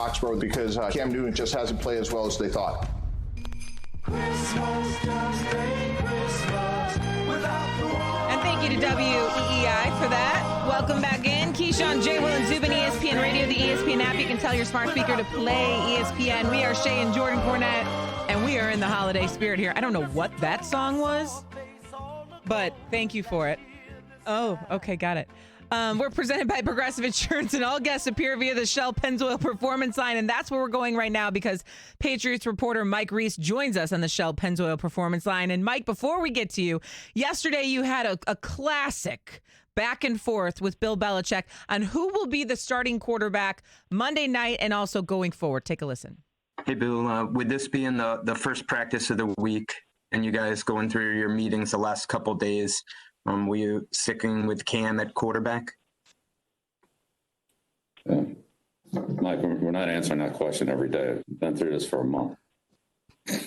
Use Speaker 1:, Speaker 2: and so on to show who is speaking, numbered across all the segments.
Speaker 1: Foxborough because Cam Newton just hasn't played as well as they thought.
Speaker 2: And thank you to WEEI for that. Welcome back in. Keyshawn, J. Will, and Zubin, ESPN Radio, the ESPN app. You can tell your smart speaker to play ESPN. We are Shay and Jordan Cornette, and we are in the holiday spirit here. I don't know what that song was, but thank you for it. Oh, okay, got it. We're presented by Progressive Insurance, and all guests appear via the Shell Pennzoil Performance Line, and that's where we're going right now because Patriots reporter Mike Reese joins us on the Shell Pennzoil Performance Line. And Mike, before we get to you, yesterday you had a classic back and forth with Bill Belichick on who will be the starting quarterback Monday night and also going forward. Take a listen.
Speaker 3: Hey, Bill, with this being the first practice of the week and you guys going through your meetings the last couple days, were you sticking with Cam at quarterback?
Speaker 4: Yeah. Mike, we're not answering that question every day. We've been through this for a month.
Speaker 3: I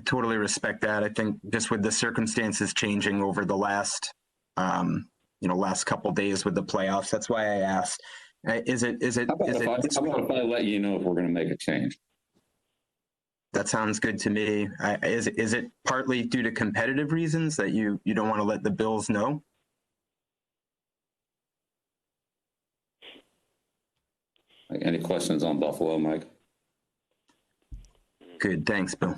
Speaker 3: totally respect that. I think just with the circumstances changing over the last couple days with the playoffs, that's why I asked. How about if I let you know if we're going to make a change? That sounds good to me. Is it partly due to competitive reasons that you don't want to let the Bills know?
Speaker 4: Any questions on Buffalo, Mike?
Speaker 3: Good. Thanks, Bill.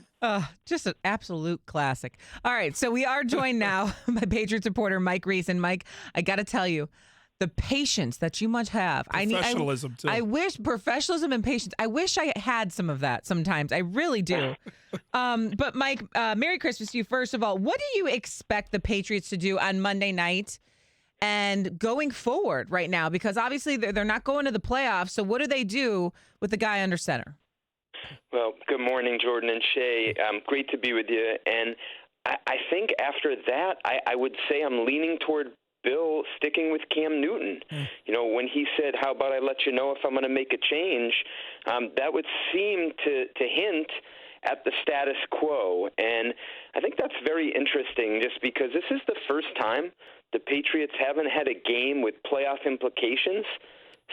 Speaker 2: Just an absolute classic. All right, so we are joined now by Patriots reporter Mike Reese. And Mike, I got to tell you, the patience that you must have.
Speaker 5: Professionalism, too.
Speaker 2: I wish professionalism and patience. I wish I had some of that sometimes. I really do. But Mike, Merry Christmas to you. First of all, what do you expect the Patriots to do on Monday night and going forward right now? Because obviously they're not going to the playoffs. So what do they do with the guy under center?
Speaker 6: Well, good morning, Jordan and Shay. Great to be with you. And I think after that, I would say I'm leaning toward Bill sticking with Cam Newton. You know, when he said, how about I let you know if I'm going to make a change, that would seem to hint at the status quo. And I think that's very interesting just because this is the first time the Patriots haven't had a game with playoff implications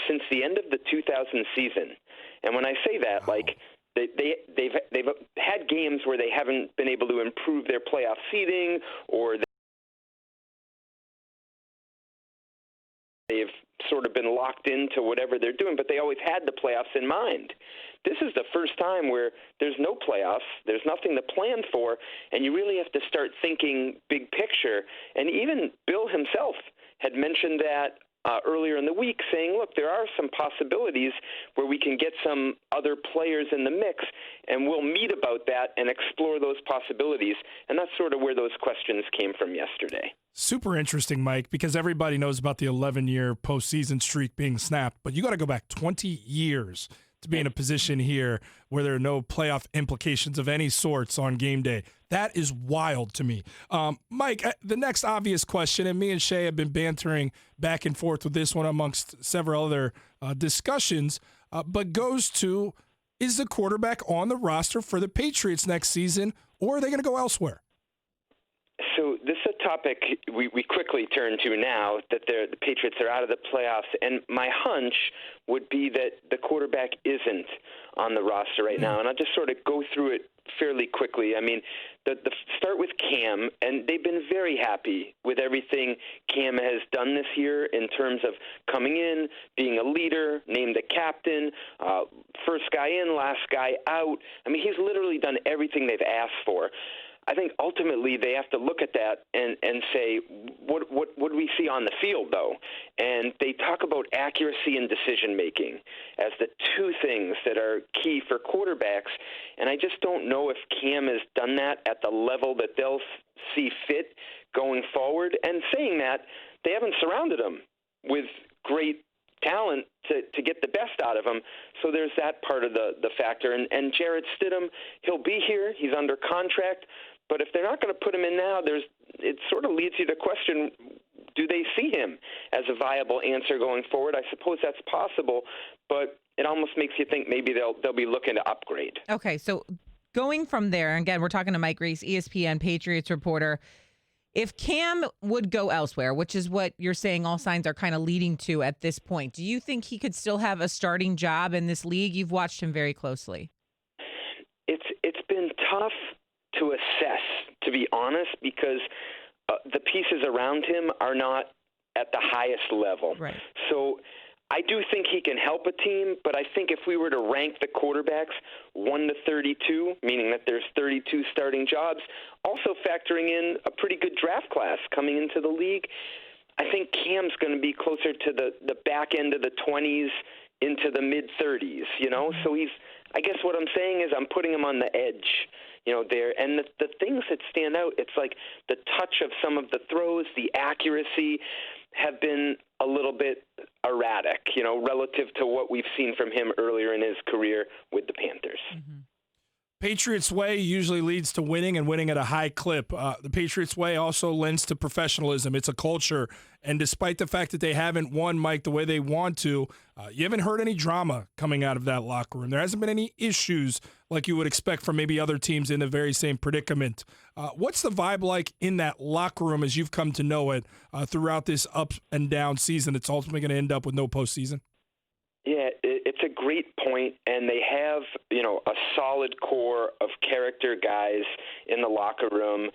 Speaker 6: since the end of the 2000 season. And when I say that, like, they've had games where they haven't been able to improve their playoff seeding, or they've sort of been locked into whatever they're doing, but they always had the playoffs in mind. This is the first time where there's no playoffs, there's nothing to plan for, and you really have to start thinking big picture. And even Bill himself had mentioned that earlier in the week, saying, look, there are some possibilities where we can get some other players in the mix, and we'll meet about that and explore those possibilities. And that's sort of where those questions came from yesterday.
Speaker 5: Super interesting, Mike, because everybody knows about the 11-year postseason streak being snapped, but you got to go back 20 years to be in a position here where there are no playoff implications of any sorts on game day. That is wild to me. Mike, the next obvious question, and me and Shay have been bantering back and forth with this one amongst several other discussions, but goes to, is the quarterback on the roster for the Patriots next season, or are they going to go elsewhere?
Speaker 6: So this is a topic we quickly turn to now that the Patriots are out of the playoffs, and my hunch would be that the quarterback isn't on the roster right now, and I'll just sort of go through it fairly quickly. I mean, the start with Cam, and they've been very happy with everything Cam has done this year in terms of coming in, being a leader, named the captain, first guy in, last guy out. I mean, he's literally done everything they've asked for. I think ultimately they have to look at that and say, what do we see on the field, though? And they talk about accuracy and decision-making as the two things that are key for quarterbacks. And I just don't know if Cam has done that at the level that they'll see fit going forward. And saying that, they haven't surrounded him with great talent to get the best out of him. So there's that part of the factor. And Jarrett Stidham, he'll be here. He's under contract. But if they're not going to put him in now, it sort of leads you to question, do they see him as a viable answer going forward? I suppose that's possible, but it almost makes you think maybe they'll be looking to upgrade.
Speaker 2: Okay, so going from there, again, we're talking to Mike Reese, ESPN Patriots reporter. If Cam would go elsewhere, which is what you're saying all signs are kind of leading to at this point, do you think he could still have a starting job in this league? You've watched him very closely.
Speaker 6: It's been tough to assess, to be honest, because the pieces around him are not at the highest level.
Speaker 2: Right.
Speaker 6: So I do think he can help a team, but I think if we were to rank the quarterbacks 1 to 32, meaning that there's 32 starting jobs, also factoring in a pretty good draft class coming into the league, I think Cam's going to be closer to the back end of the 20s into the mid-30s, you know? So I guess what I'm saying is I'm putting him on the edge, you know, there. And the things that stand out, it's like the touch of some of the throws, the accuracy have been a little bit erratic, you know, relative to what we've seen from him earlier in his career with the Panthers.
Speaker 2: Mm-hmm.
Speaker 5: Patriots way usually leads to winning and winning at a high clip. The Patriots way also lends to professionalism. It's a culture. And despite the fact that they haven't won, Mike, the way they want to, you haven't heard any drama coming out of that locker room. There hasn't been any issues like you would expect from maybe other teams in the very same predicament. What's the vibe like in that locker room as you've come to know it throughout this up and down season that's ultimately going to end up with no postseason?
Speaker 6: Yeah, it's a great point, and they have, you know, a solid core of character guys in the locker room.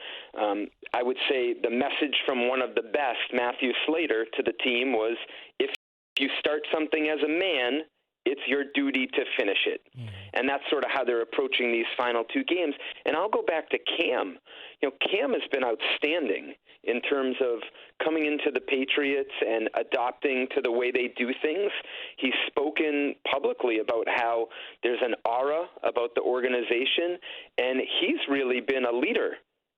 Speaker 6: I would say the message from one of the best, Matthew Slater, to the team was, if you start something as a man, it's your duty to finish it. And that's sort of how they're approaching these final two games. And I'll go back to Cam. You know, Cam has been outstanding in terms of coming into the Patriots and adopting to the way they do things. He's spoken publicly about how there's an aura about the organization, and he's really been a leader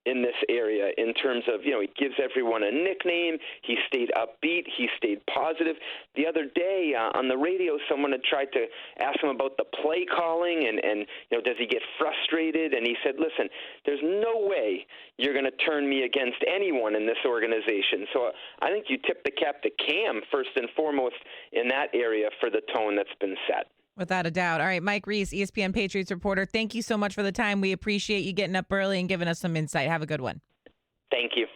Speaker 6: in this area in terms of, you know, he gives everyone a nickname. He stayed upbeat. He stayed positive. The other day on the radio, someone had tried to ask him about the play calling and you know, does he get frustrated? And he said, listen, there's no way you're going to turn me against anyone in this organization. So I think you tip the cap to Cam first and foremost in that area for the tone that's been set.
Speaker 2: Without a doubt. All right, Mike Reese, ESPN Patriots reporter, thank you so much for the time. We appreciate you getting up early and giving us some insight. Have a good one.
Speaker 6: Thank you.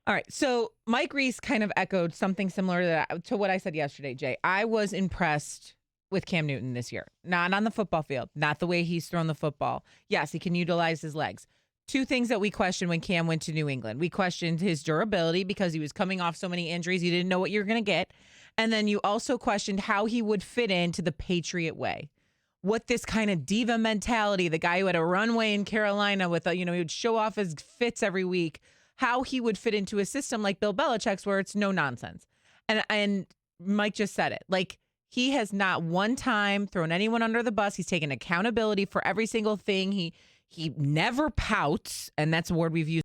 Speaker 2: All right, so Mike Reese kind of echoed something similar to what I said yesterday, Jay. I was impressed with Cam Newton this year. Not on the football field, not the way he's thrown the football. Yes, he can utilize his legs. Two things that we questioned when Cam went to New England. We questioned his durability because he was coming off so many injuries. You didn't know what you were going to get. And then you also questioned how he would fit into the Patriot way. What this kind of diva mentality, the guy who had a runway in Carolina with, he would show off his fits every week, how he would fit into a system like Bill Belichick's where it's no nonsense. And Mike just said it. Like, he has not one time thrown anyone under the bus. He's taken accountability for every single thing. He never pouts, and that's a word we've used